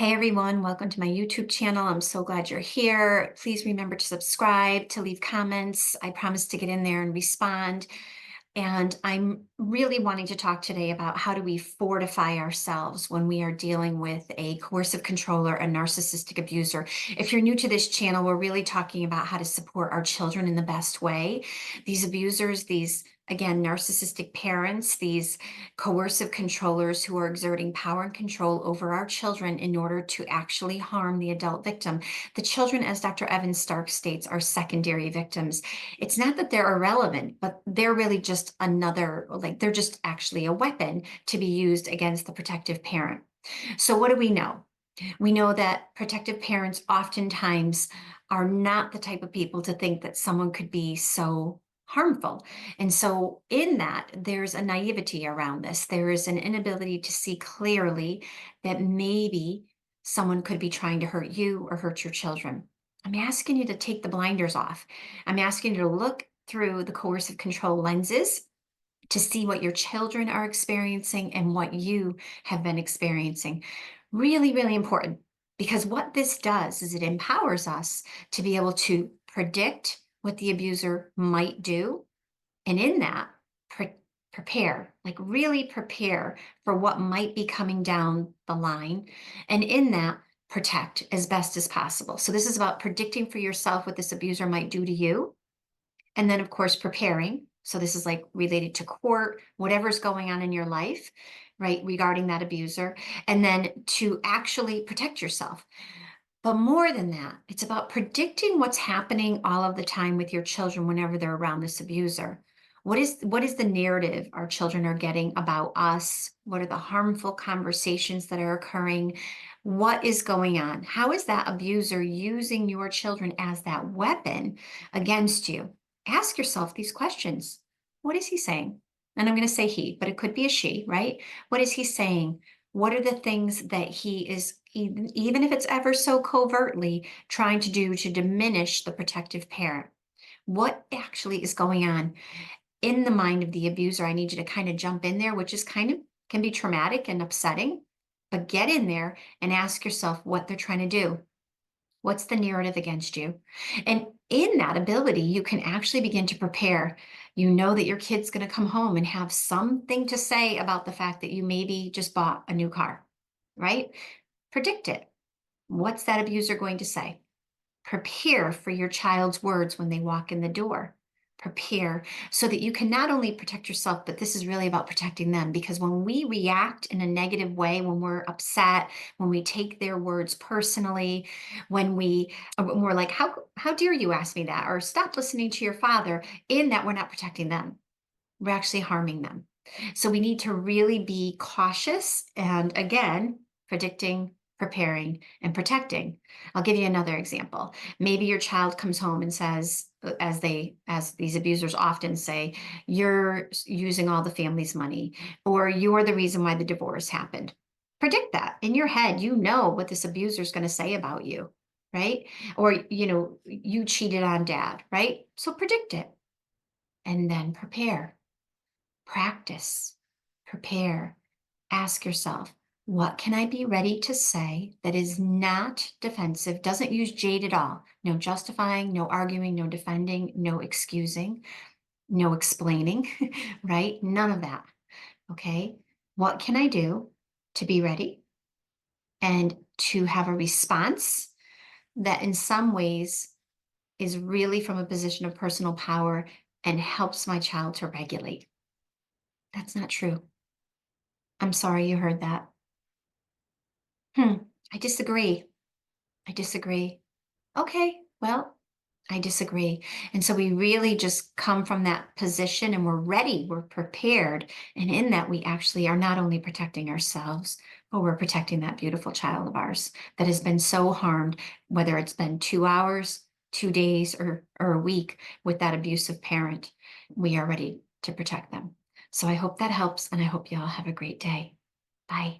Hey everyone, welcome to my YouTube channel. I'm so glad you're here. Please remember to subscribe, to leave comments. I promise to get in there and respond. And I'm really wanting to talk today about how do we fortify ourselves when we are dealing with a coercive controller, a narcissistic abuser. If you're new to this channel, we're really talking about how to support our children in the best way. These abusers, these again, narcissistic parents, these coercive controllers who are exerting power and control over our children in order to actually harm the adult victim. The children, as Dr. Evan Stark states, are secondary victims. It's not that they're irrelevant, but they're really just another, like they're just actually a weapon to be used against the protective parent. So what do we know? We know that protective parents oftentimes are not the type of people to think that someone could be so harmful. And so in that, there's a naivety around this. There is an inability to see clearly that maybe someone could be trying to hurt you or hurt your children. I'm asking you to take the blinders off. I'm asking you to look through the coercive control lenses to see what your children are experiencing and what you have been experiencing. Really, really important, because what this does is it empowers us to be able to predict what the abuser might do. And in that, prepare, like really prepare for what might be coming down the line. And in that, protect as best as possible. So this is about predicting for yourself what this abuser might do to you. And then, of course, preparing. So this is like related to court, whatever's going on in your life, right, regarding that abuser. And then to actually protect yourself. But more than that, it's about predicting what's happening all of the time with your children whenever they're around this abuser. What is the narrative our children are getting about us? What are the harmful conversations that are occurring? What is going on? How is that abuser using your children as that weapon against you? Ask yourself these questions. What is he saying? And I'm going to say he, but it could be a she, right? What is he saying? What are the things that he is, even if it's ever so covertly, trying to do to diminish the protective parent? What actually is going on in the mind of the abuser? I need you to kind of jump in there, which is kind of can be traumatic and upsetting, but get in there and ask yourself what they're trying to do. What's the narrative against you? And in that ability, you can actually begin to prepare. You know that your kid's going to come home and have something to say about the fact that you maybe just bought a new car, right? Predict it. What's that abuser going to say? Prepare for your child's words when they walk in the door. Prepare so that you can not only protect yourself, but this is really about protecting them. Because when we react in a negative way, when we're upset, when we take their words personally, when we're like, how dare you ask me that? Or stop listening to your father, in that we're not protecting them. We're actually harming them. So we need to really be cautious and again, predicting, preparing, and protecting. I'll give you another example. Maybe your child comes home and says, as these abusers often say, you're using all the family's money, or you're the reason why the divorce happened. Predict that. In your head, you know what this abuser is going to say about you, right? Or, you cheated on dad, right? So predict it and then prepare. Practice, prepare, ask yourself, what can I be ready to say that is not defensive, doesn't use jade at all? No justifying, no arguing, no defending, no excusing, no explaining, right? None of that. Okay. What can I do to be ready and to have a response that in some ways is really from a position of personal power and helps my child to regulate? That's not true. I'm sorry you heard that. Hmm, I disagree. I disagree. Okay, well, I disagree. And so we really just come from that position and we're ready, we're prepared. And in that, we actually are not only protecting ourselves, but we're protecting that beautiful child of ours that has been so harmed, whether it's been 2 hours, 2 days, or a week with that abusive parent. We are ready to protect them. So I hope that helps, and I hope you all have a great day. Bye.